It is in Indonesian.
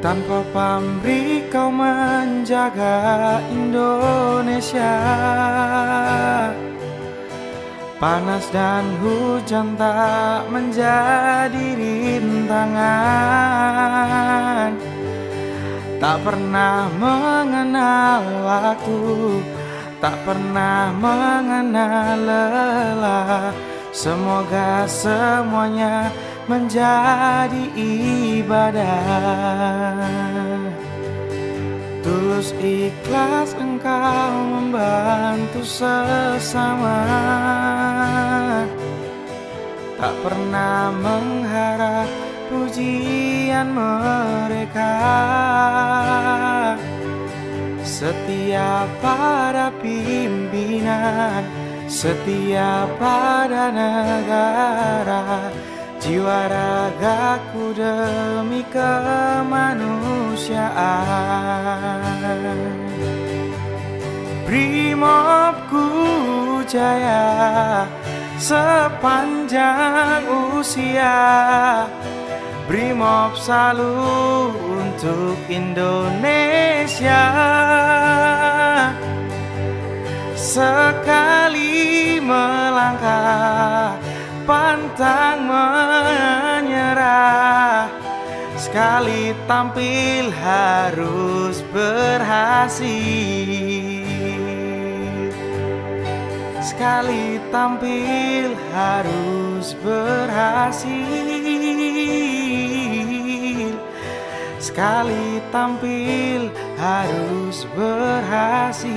Tanpa pamrih kau menjaga Indonesia. Panas dan hujan tak menjadi rintangan. Tak pernah mengenal waktu, tak pernah mengenal lelah. Semoga semuanya menjadi ibadah. Tulus ikhlas engkau membantu sesama, tak pernah mengharap pujian mereka. Setia pada pimpinan, setia pada negara. Jiwa ragaku demi kemanusiaan. Brimobku jaya sepanjang usia. Brimob selalu untuk Indonesia. Sekali melangkah pantang menyerah, sekali tampil harus berhasil. Sekali tampil harus berhasil. Sekali tampil harus berhasil.